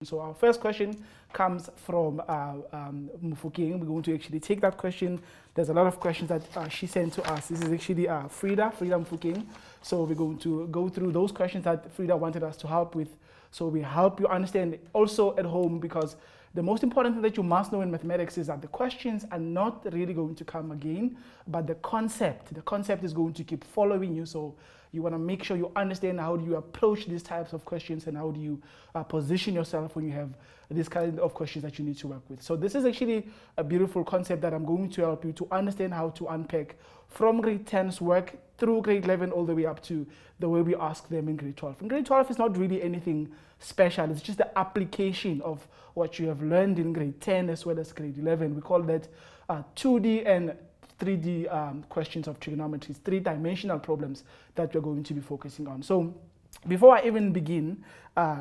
So our first question comes from Mufokeng. We're going to actually take that question. There's a lot of questions that she sent to us. This is actually Frida Mufokeng. So we're going to go through those questions that Frida wanted us to help with. So we help you understand also at home, because the most important thing that you must know in mathematics is that the questions are not really going to come again, but the concept is going to keep following you. So you want to make sure you understand how do you approach these types of questions and how do you position yourself when you have this kind of questions that you need to work with. So this is actually a beautiful concept that I'm going to help you to understand how to unpack from grade 10's work through grade 11 all the way up to the way we ask them in grade 12. In grade 12 is not really anything special. It's just the application of what you have learned in grade 10 as well as grade 11. We call that 2D and 3D questions of trigonometry, three-dimensional problems that we're going to be focusing on. So before I even begin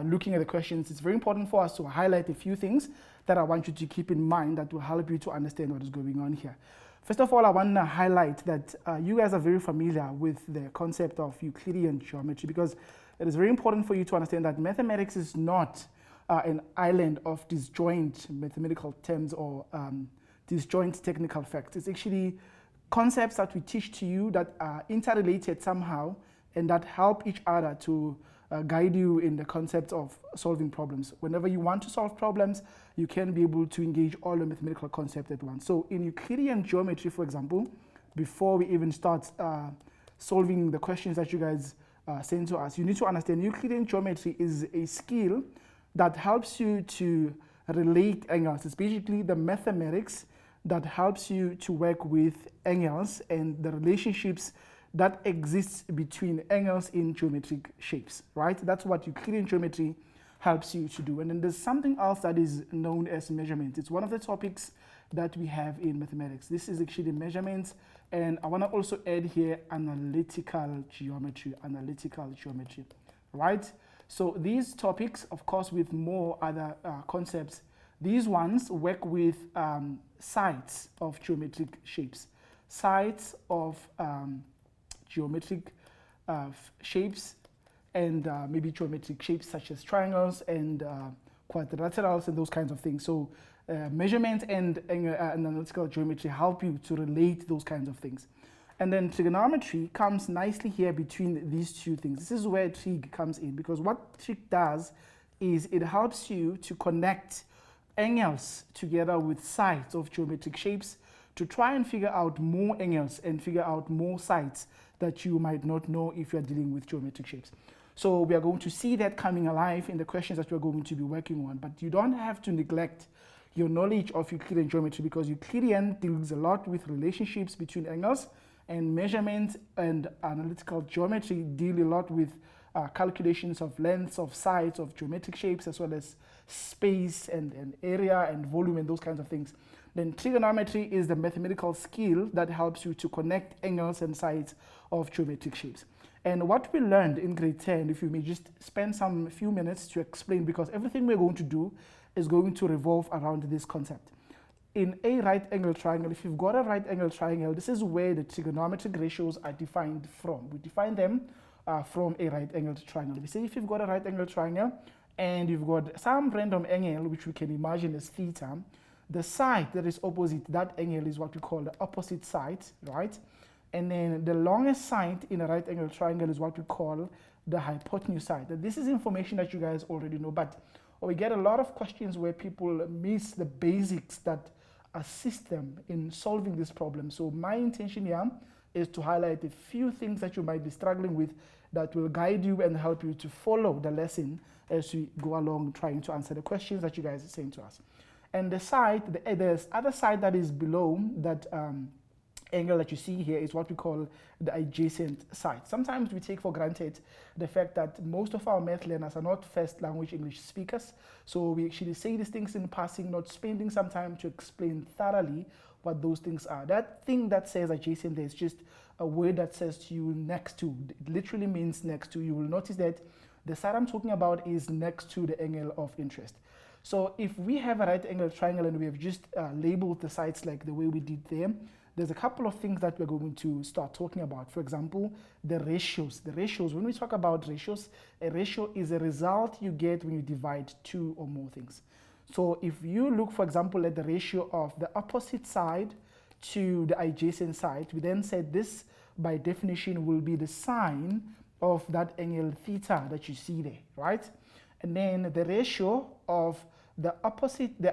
looking at the questions, it's very important for us to highlight a few things that I want you to keep in mind that will help you to understand what is going on here. First of all, I want to highlight that you guys are very familiar with the concept of Euclidean geometry, because it is very important for you to understand that mathematics is not an island of disjoint mathematical terms or disjoint technical facts. It's actually concepts that we teach to you that are interrelated somehow and that help each other to guide you in the concept of solving problems. Whenever you want to solve problems, you can be able to engage all the mathematical concepts at once. So in Euclidean geometry, for example, before we even start solving the questions that you guys send to us, you need to understand Euclidean geometry is a skill that helps you to relate angles. It's basically the mathematics that helps you to work with angles and the relationships that exists between angles in geometric shapes, right? That's what Euclidean geometry helps you to do. And then there's something else that is known as measurement. It's one of the topics that we have in mathematics. This is actually measurements, and I want to also add here analytical geometry, right? So these topics, of course, with more other concepts, these ones work with sides of geometric shapes, sides of geometric shapes, and maybe geometric shapes such as triangles and quadrilaterals and those kinds of things. So measurement and analytical geometry help you to relate those kinds of things. And then trigonometry comes nicely here between these two things. This is where trig comes in, because what trig does is it helps you to connect angles together with sides of geometric shapes to try and figure out more angles and figure out more sides that you might not know if you're dealing with geometric shapes. So we are going to see that coming alive in the questions that we're going to be working on, but you don't have to neglect your knowledge of Euclidean geometry, because Euclidean deals a lot with relationships between angles, and measurement and analytical geometry deal a lot with calculations of lengths, of sides, of geometric shapes, as well as space and area and volume and those kinds of things. Then trigonometry is the mathematical skill that helps you to connect angles and sides of geometric shapes. And what we learned in grade 10, if you may just spend some few minutes to explain, because everything we're going to do is going to revolve around this concept. In a right angle triangle, if you've got a right angle triangle, this is where the trigonometric ratios are defined from. We define them from a right angle triangle. We say if you've got a right angle triangle and you've got some random angle, which we can imagine as theta, the side that is opposite that angle is what we call the opposite side, right? And then the longest side in a right angle triangle is what we call the hypotenuse side. This is information that you guys already know, but we get a lot of questions where people miss the basics that assist them in solving this problem. So my intention here is to highlight a few things that you might be struggling with that will guide you and help you to follow the lesson as we go along trying to answer the questions that you guys are saying to us. And the side, the other side that is below that angle that you see here is what we call the adjacent side. Sometimes we take for granted the fact that most of our math learners are not first language English speakers, so we actually say these things in passing, not spending some time to explain thoroughly what those things are. That thing that says adjacent there is just a word that says to you next to. It literally means next to. You will notice that the side I'm talking about is next to the angle of interest. So if we have a right angle triangle and we have just labeled the sides like the way we did there, there's a couple of things that we're going to start talking about. For example, the ratios. The ratios, when we talk about ratios, a ratio is a result you get when you divide two or more things. So if you look, for example, at the ratio of the opposite side to the adjacent side, we then said this, by definition, will be the sine of that angle theta that you see there, right? And then the ratio of the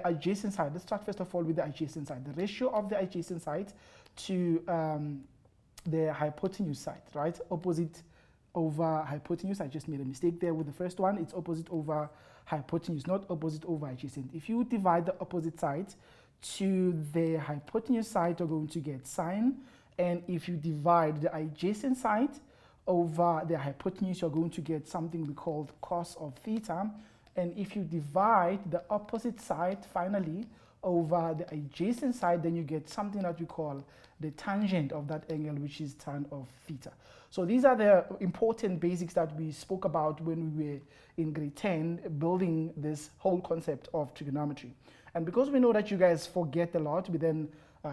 adjacent side. Let's start first of all with the adjacent side. The ratio of the adjacent side to the hypotenuse side, right? Opposite over hypotenuse. I just made a mistake there with the first one. It's opposite over hypotenuse, not opposite over adjacent. If you divide the opposite side to the hypotenuse side, you're going to get sine. And if you divide the adjacent side over the hypotenuse, you're going to get something we call cos of theta. And if you divide the opposite side, finally, over the adjacent side, then you get something that we call the tangent of that angle, which is tan of theta. So these are the important basics that we spoke about when we were in grade 10, building this whole concept of trigonometry. And because we know that you guys forget a lot, we then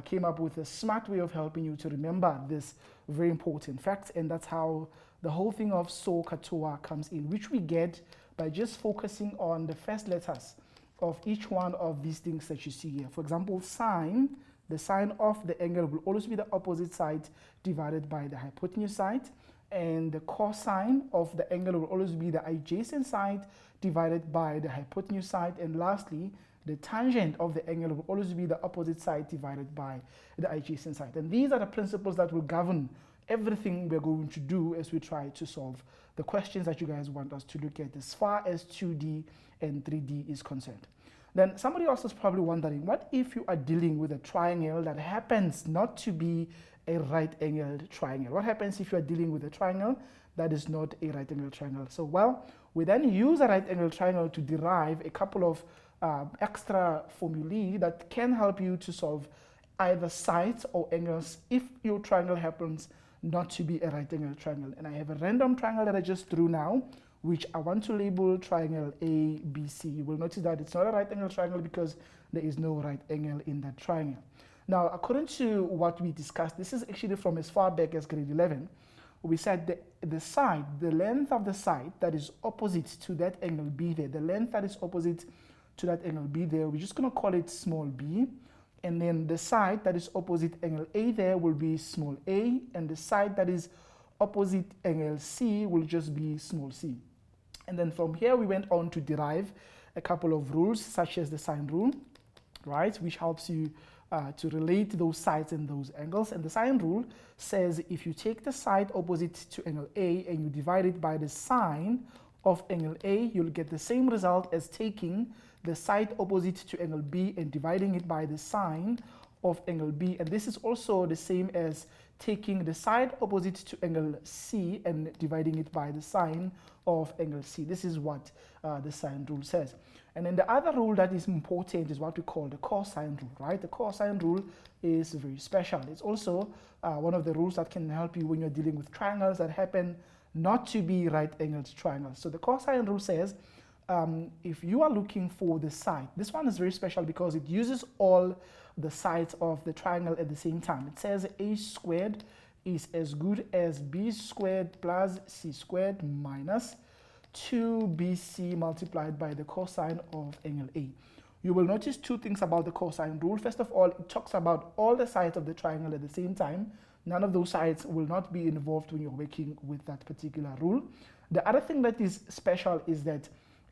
came up with a smart way of helping you to remember this very important fact. And that's how the whole thing of so katoa comes in, which we get by just focusing on the first letters of each one of these things that you see here. For example, sine, the sine of the angle will always be the opposite side divided by the hypotenuse side, and the cosine of the angle will always be the adjacent side divided by the hypotenuse side, and lastly, the tangent of the angle will always be the opposite side divided by the adjacent side. And these are the principles that will govern everything we're going to do as we try to solve the questions that you guys want us to look at as far as 2D and 3D is concerned. Then somebody else is probably wondering, what if you are dealing with a triangle that happens not to be a right-angled triangle? What happens if you are dealing with a triangle that is not a right-angled triangle? So, well, we then use a right-angled triangle to derive a couple of extra formulae that can help you to solve either sides or angles if your triangle happens not to be a right angle triangle. And I have a random triangle that I just drew now, which I want to label triangle ABC. You will notice that it's not a right angle triangle because there is no right angle in that triangle. Now, according to what we discussed, this is actually from as far back as grade 11. We said the side, the length of the side that is opposite to that angle B there, the length that is opposite to that angle B there, we're just going to call it small b. And then the side that is opposite angle A there will be small a, and the side that is opposite angle C will just be small c. And then from here we went on to derive a couple of rules such as the sine rule, right, which helps you to relate those sides and those angles. And the sine rule says if you take the side opposite to angle A and you divide it by the sine of angle A, you'll get the same result as taking the side opposite to angle B and dividing it by the sine of angle B. And this is also the same as taking the side opposite to angle C and dividing it by the sine of angle C. This is what the sine rule says. And then the other rule that is important is what we call the cosine rule, right? The cosine rule is very special. It's also one of the rules that can help you when you're dealing with triangles that happen not to be right-angled triangles. So the cosine rule says if you are looking for the side, this one is very special because it uses all the sides of the triangle at the same time. It says a squared is as good as b squared plus c squared minus 2bc multiplied by the cosine of angle A. You will notice two things about the cosine rule. First of all, it talks about all the sides of the triangle at the same time. None of those sides will not be involved when you're working with that particular rule. The other thing that is special is that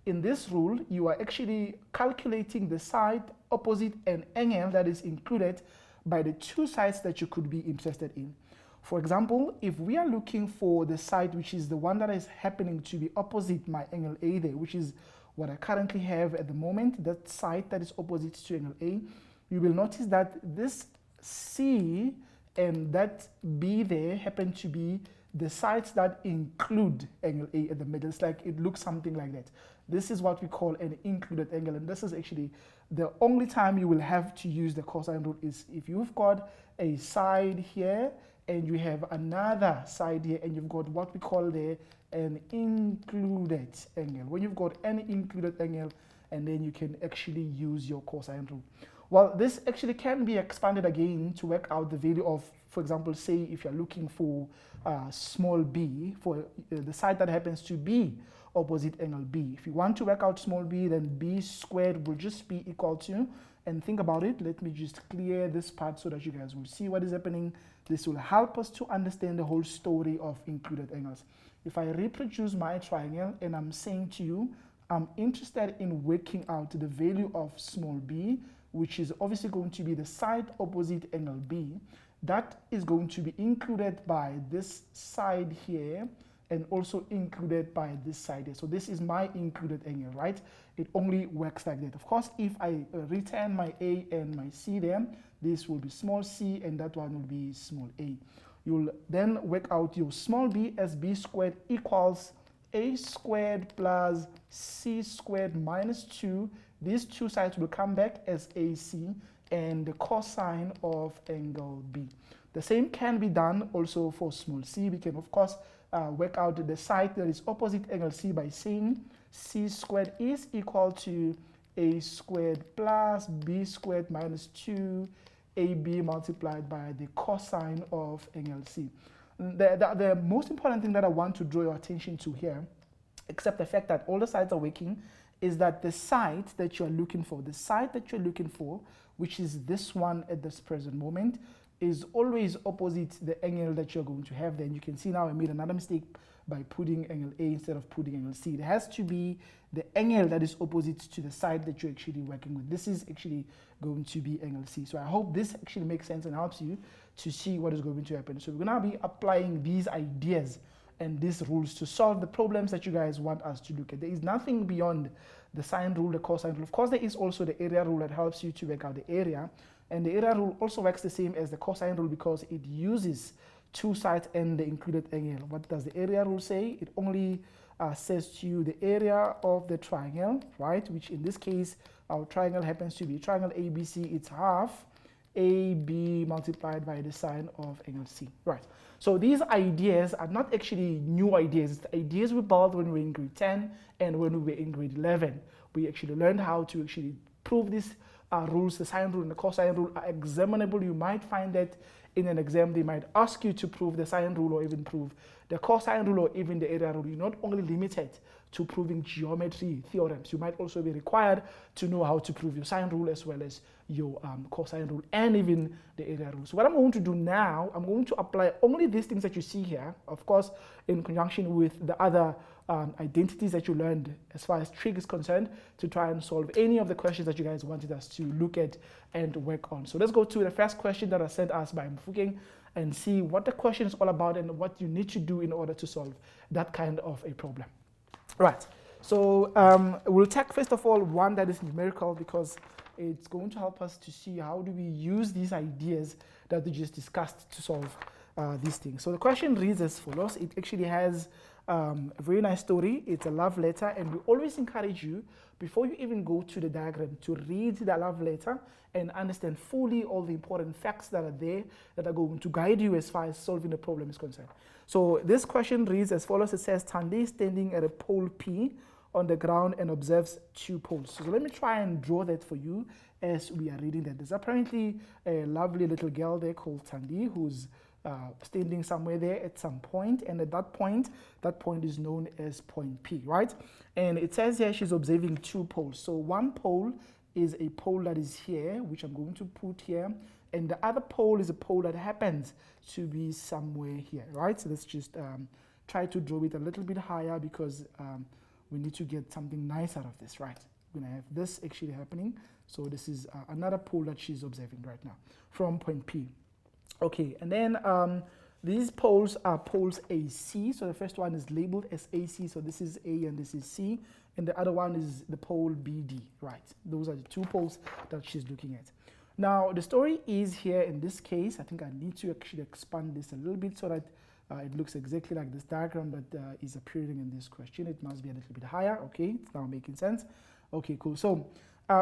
in this rule, you are actually calculating the side opposite an angle that is included by the two sides that you could be interested in. For example, if we are looking for the side which is the one that is happening to be opposite my angle A there, which is what I currently have at the moment, that side that is opposite to angle A, you will notice that this C and that B there happen to be the sides that include angle A at the middle. It's like it looks something like that. This is what we call an included angle, and this is actually the only time you will have to use the cosine rule is if you've got a side here and you have another side here and you've got what we call there an included angle. When you've got any included angle, and then you can actually use your cosine rule. Well, this actually can be expanded again to work out the value of, for example, say if you're looking for small b, for the side that happens to be opposite angle b. If you want to work out small b, then b squared will just be equal to, and think about it, let me just clear this part so that you guys will see what is happening. This will help us to understand the whole story of included angles. If I reproduce my triangle and I'm saying to you, I'm interested in working out the value of small b, which is obviously going to be the side opposite angle b, that is going to be included by this side here and also included by this side here. So this is my included angle, right? It only works like that. Of course, if I return my a and my c there, this will be small c and that one will be small a. You'll then work out your small b as b squared equals a squared plus c squared minus 2. These two sides will come back as AC and the cosine of angle B. The same can be done also for small c. We can, of course, work out the side that is opposite angle C by saying c squared is equal to a squared plus b squared minus 2 ab multiplied by the cosine of angle C. The most important thing that I want to draw your attention to here, except the fact that all the sides are working, is that the side that you're looking for, which is this one at this present moment, is always opposite the angle that you're going to have there. And you can see now I made another mistake by putting angle A instead of putting angle C. It has to be the angle that is opposite to the side that you're actually working with. This is actually going to be angle C. So I hope this actually makes sense and helps you to see what is going to happen. So we're going to be applying these ideas and these rules to solve the problems that you guys want us to look at. There is nothing beyond the sine rule, the cosine rule. Of course, there is also the area rule that helps you to work out the area. And the area rule also works the same as the cosine rule because it uses two sides and the included angle. What does the area rule say? It only says to you the area of the triangle, right? Which in this case, our triangle happens to be triangle ABC. It's half AB multiplied by the sine of angle C, right? So these ideas are not actually new ideas. It's the ideas we built when we were in grade 10 and when we were in grade 11. We actually learned how to actually prove these rules. The sine rule and the cosine rule are examinable. You might find that in an exam they might ask you to prove the sine rule or even prove the cosine rule or even the area rule. You're not only limited to proving geometry theorems. You might also be required to know how to prove your sine rule as well as your cosine rule and even the area rule. So what I'm going to do now, I'm going to apply only these things that you see here, of course, in conjunction with the other identities that you learned as far as trig is concerned, to try and solve any of the questions that you guys wanted us to look at and work on. So let's go to the first question that was sent us by Mfukeng and see what the question is all about and what you need to do in order to solve that kind of a problem. Right, so we'll take first of all one that is numerical because it's going to help us to see how do we use these ideas that we just discussed to solve these things. So the question reads as follows. It actually has a very nice story. It's a love letter, and we always encourage you, before you even go to the diagram, to read the love letter and understand fully all the important facts that are there that are going to guide you as far as solving the problem is concerned. So this question reads as follows. It says, Tande is standing at a pole P on the ground and observes two poles. So let me try and draw that for you as we are reading that. There's apparently a lovely little girl there called Tande who's standing somewhere there at some point, and at that point is known as point P, right? And it says here she's observing two poles. So one pole is a pole that is here, which I'm going to put here, and the other pole is a pole that happens to be somewhere here, right? So let's just try to draw it a little bit higher because we need to get something nice out of this, right? We're gonna have this actually happening. So this is another pole that she's observing right now from point P. Okay, and then these poles are poles AC. So the first one is labeled as AC. So this is A and this is C. And the other one is the pole BD, right? Those are the two poles that she's looking at. Now, the story is here in this case. I think I need to actually expand this a little bit so that it looks exactly like this diagram that is appearing in this question. It must be a little bit higher. Okay, it's now making sense. Okay, cool. So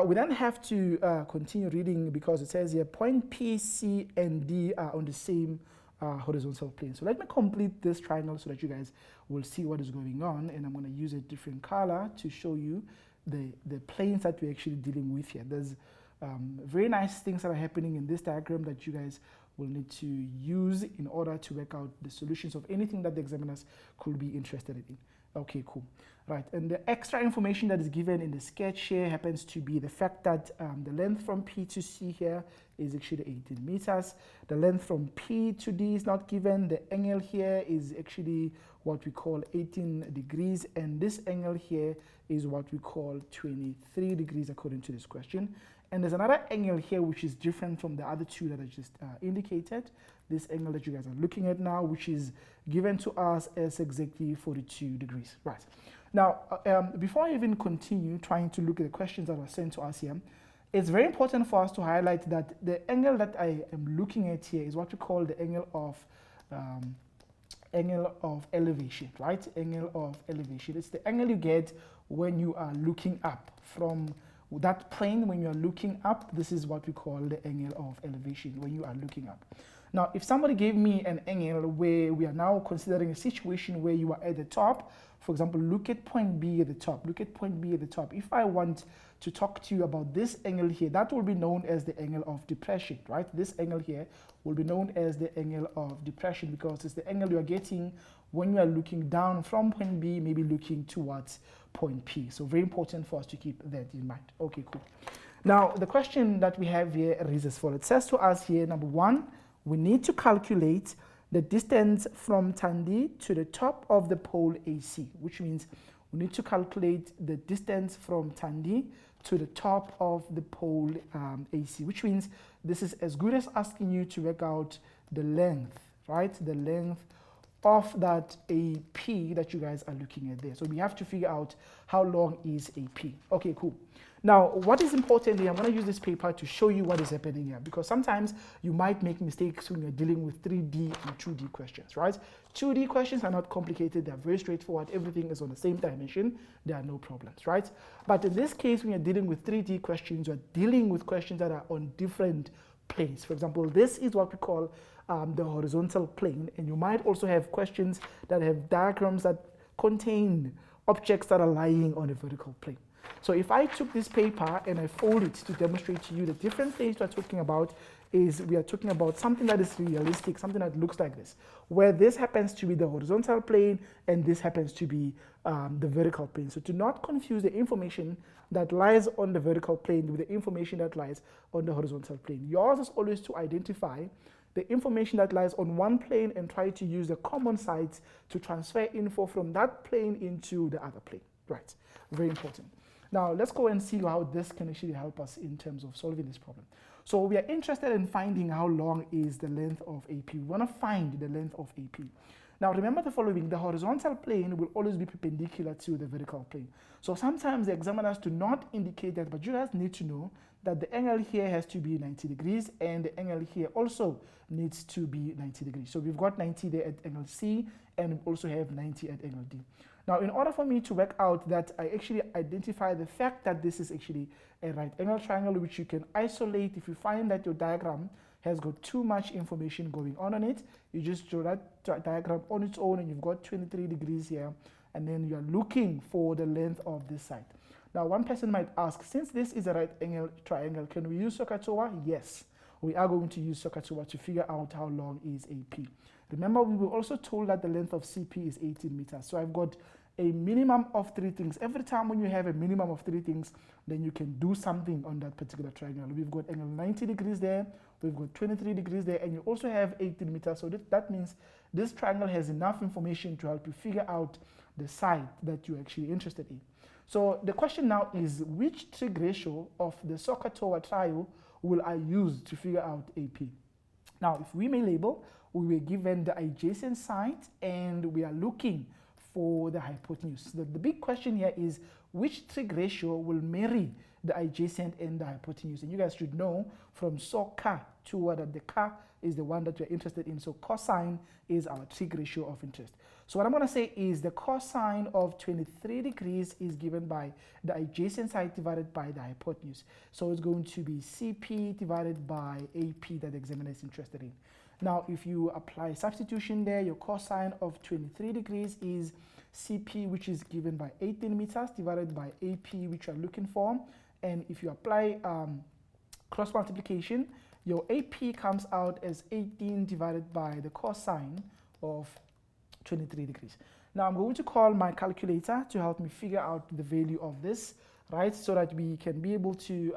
we then have to continue reading because it says here point P, C, and D are on the same horizontal plane. So let me complete this triangle so that you guys will see what is going on, and I'm going to use a different color to show you the planes that we're actually dealing with here. There's Very nice things that are happening in this diagram that you guys will need to use in order to work out the solutions of anything that the examiners could be interested in. Okay, cool. Right, and the extra information that is given in the sketch here happens to be the fact that the length from P to C here is actually 18 meters. The length from P to D is not given. The angle here is actually what we call 18 degrees, and this angle here is what we call 23 degrees according to this question. And there's another angle here which is different from the other two that I just indicated. This angle that you guys are looking at now, which is given to us as exactly 42 degrees. Right. Now, before I even continue trying to look at the questions that were sent to us here, it's very important for us to highlight that the angle that I am looking at here is what we call the angle of elevation, right? Angle of elevation. It's the angle you get when you are looking up from that plane. When you are looking up, this is what we call the angle of elevation when you are looking up. Now, if somebody gave me an angle where we are now considering a situation where you are at the top, for example, look at point B at the top, look at point B at the top. If I want to talk to you about this angle here, that will be known as the angle of depression, right? This angle here will be known as the angle of depression because it's the angle you are getting when you are looking down from point B, maybe looking towards point P. So very important for us to keep that in mind. Okay, cool. Now, the question that we have here is as follows. It says to us here, number one, we need to calculate the distance from Tandy to the top of the pole AC, which means we need to calculate the distance from Tandy to the top of the pole AC, which means this is as good as asking you to work out the length, right? The length of that AP that you guys are looking at there. So we have to figure out how long is AP. Okay, cool. Now, what is important here, I'm going to use this paper to show you what is happening here, because sometimes you might make mistakes when you're dealing with 3D and 2D questions, right? 2D questions are not complicated, they're very straightforward, everything is on the same dimension, there are no problems, right? But in this case, when you're dealing with 3D questions, you're dealing with questions that are on different planes. For example, this is what we call the horizontal plane, and you might also have questions that have diagrams that contain objects that are lying on a vertical plane. So if I took this paper and I fold it to demonstrate to you the different things we're talking about is we are talking about something that is realistic, something that looks like this, where this happens to be the horizontal plane and this happens to be the vertical plane. So to not confuse the information that lies on the vertical plane with the information that lies on the horizontal plane. Yours is always to identify the information that lies on one plane and try to use the common sides to transfer info from that plane into the other plane. Right, very important. Now, let's go and see how this can actually help us in terms of solving this problem. So we are interested in finding how long is the length of AP. We want to find the length of AP. Now, remember the following. The horizontal plane will always be perpendicular to the vertical plane. So sometimes the examiners do not indicate that, but you guys need to know that the angle here has to be 90 degrees and the angle here also needs to be 90 degrees. So we've got 90 there at angle C and we also have 90 at angle D. Now, in order for me to work out that, I actually identify the fact that this is actually a right angle triangle, which you can isolate. If you find that your diagram has got too much information going on it, you just draw that diagram on its own and you've got 23 degrees here, and then you're looking for the length of this side. Now, one person might ask, since this is a right angle triangle, can we use SOHCAHTOA? Yes, we are going to use SOHCAHTOA to figure out how long is AP. Remember, we were also told that the length of CP is 18 meters. So I've got a minimum of 3 things. Every time when you have a minimum of 3 things, then you can do something on that particular triangle. We've got angle 90 degrees there, we've got 23 degrees there, and you also have 18 meters. So that means this triangle has enough information to help you figure out the side that you're actually interested in. So the question now is, which trig ratio of the SOHCAHTOA trial will I use to figure out AP? Now, if we may label, we were given the adjacent side and we are looking for the hypotenuse. The big question here is, which trig ratio will marry the adjacent and the hypotenuse? And you guys should know from SOHCAHTOA that the K is the one that we're interested in. So cosine is our trig ratio of interest. So what I'm going to say is the cosine of 23 degrees is given by the adjacent side divided by the hypotenuse. So it's going to be CP divided by AP that the examiner is interested in. Now, if you apply substitution there, your cosine of 23 degrees is CP, which is given by 18 meters, divided by AP, which you are looking for. And if you apply cross multiplication, your AP comes out as 18 divided by the cosine of 23 degrees. Now I'm going to call my calculator to help me figure out the value of this, right? So that we can be able to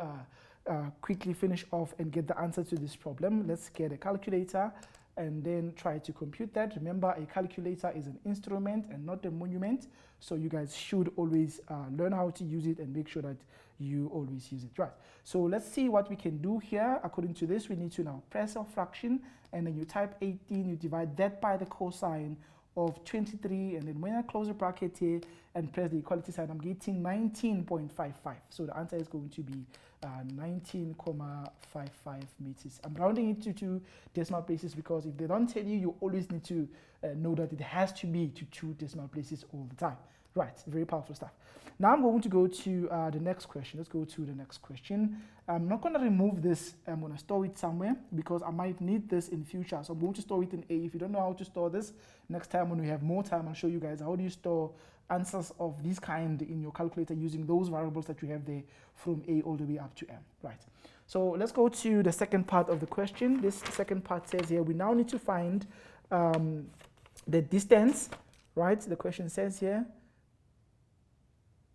quickly finish off and get the answer to this problem. Let's get a calculator and then try to compute that. Remember, a calculator is an instrument and not a monument, so you guys should always learn how to use it and make sure that you always use it, right? So let's see what we can do here. According to this, we need to now press a fraction, and then you type 18, you divide that by the cosine of 23, and then when I close the bracket here and press the equality sign, I'm getting 19.55. So the answer is going to be 19.55 meters. I'm rounding it to 2 decimal places because if they don't tell you, you always need to know that it has to be to 2 decimal places all the time. Right, very powerful stuff. Now I'm going to go to the next question. Let's go to the next question. I'm not going to remove this. I'm going to store it somewhere because I might need this in future. So I'm going to store it in A. If you don't know how to store this, next time when we have more time, I'll show you guys how do you store answers of this kind in your calculator using those variables that you have there from A all the way up to M. Right. So let's go to the second part of the question. This second part says here we now need to find the distance. Right. The question says here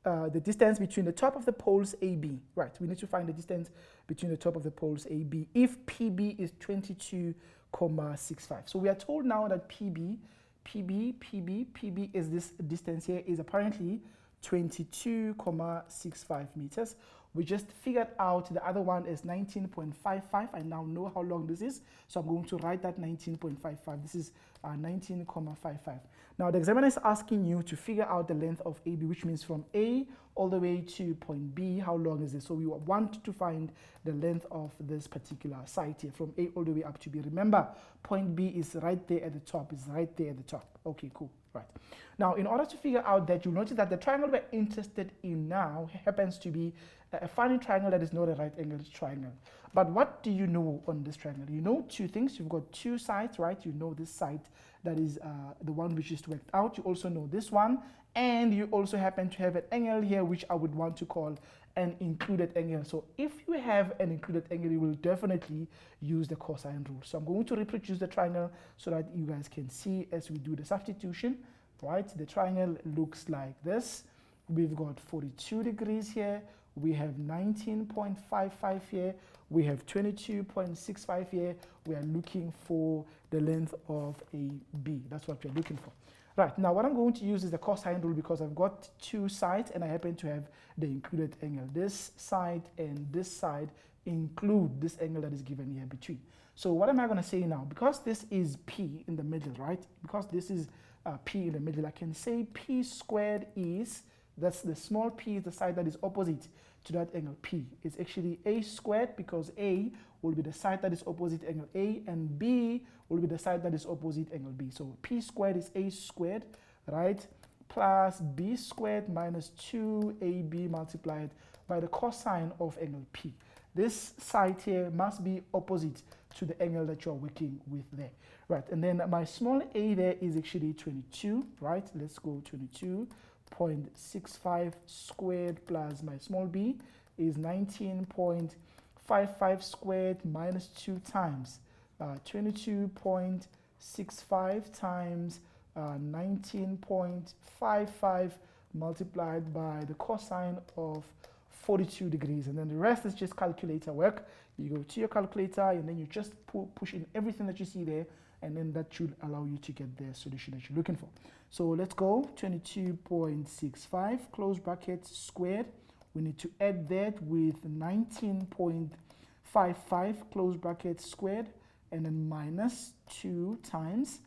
the distance between the top of the poles AB. Right, we need to find the distance between the top of the poles AB if PB is 22.65. So we are told now that PB is this distance here is apparently 22.65 meters. We just figured out the other one is 19.55. I now know how long this is, so I'm going to write that 19.55. This is 19.55. Now the examiner is asking you to figure out the length of AB, which means from A all the way to point B, how long is this? So we want to find the length of this particular side here from A all the way up to B. Remember, point B is right there at the top, is right there at the top. Okay, cool. Right. Now, in order to figure out that, you'll notice that the triangle we're interested in now happens to be a funny triangle that is not a right angled triangle. But what do you know on this triangle? You know two things. You've got two sides, right? You know this side that is the one which is worked out. You also know this one. And you also happen to have an angle here, which I would want to call an included angle. So if you have an included angle, you will definitely use the cosine rule. So I'm going to reproduce the triangle so that you guys can see as we do the substitution, right? The triangle looks like this. We've got 42 degrees here. We have 19.55 here. We have 22.65 here. We are looking for the length of AB. That's what we're looking for. Right, now what I'm going to use is the cosine rule because I've got two sides and I happen to have the included angle. This side and this side include this angle that is given here between. So what am I going to say now? Because this is P in the middle, right? Because this is P in the middle, I can say P squared is, that's the small p is the side that is opposite to that angle P. It's actually A squared because A will be the side that is opposite angle A and B will be the side that is opposite angle B. So P squared is A squared, right, plus B squared minus 2AB multiplied by the cosine of angle P. This side here must be opposite to the angle that you're working with there, right? And then my small a there is actually 22, right? Let's go 22.65 squared plus my small b is 19.55 squared minus 2 times 22.65 times 19.55 multiplied by the cosine of 42 degrees, and then the rest is just calculator work. You go to your calculator and then you just push in everything that you see there, and then that should allow you to get the solution that you're looking for. So let's go 22.65 close bracket squared. We need to add that with 19.55 close bracket squared, and then minus 2 times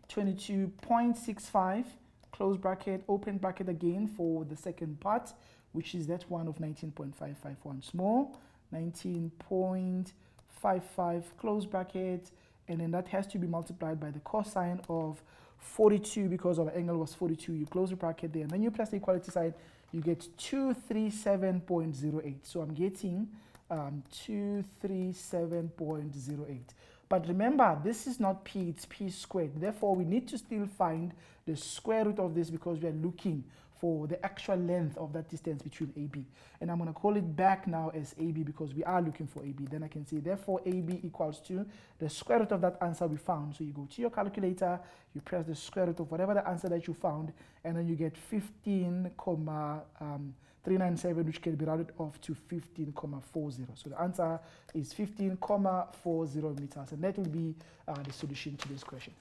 22.65 close bracket open bracket again for the second part, which is that one of 19.55 once more, 19.55 close bracket, and then that has to be multiplied by the cosine of 42 because our angle was 42. You close the bracket there, and then you press the equality sign, you get 237.08. So I'm getting 237.08. But remember, this is not p, it's p squared. Therefore, we need to still find the square root of this because we are looking for the actual length of that distance between AB. And I'm going to call it back now as AB because we are looking for AB. Then I can say, therefore, AB equals to the square root of that answer we found. So you go to your calculator, you press the square root of whatever the answer that you found, and then you get 15,397, which can be rounded off to 15,40. So the answer is 15,40 meters, and that will be the solution to this question.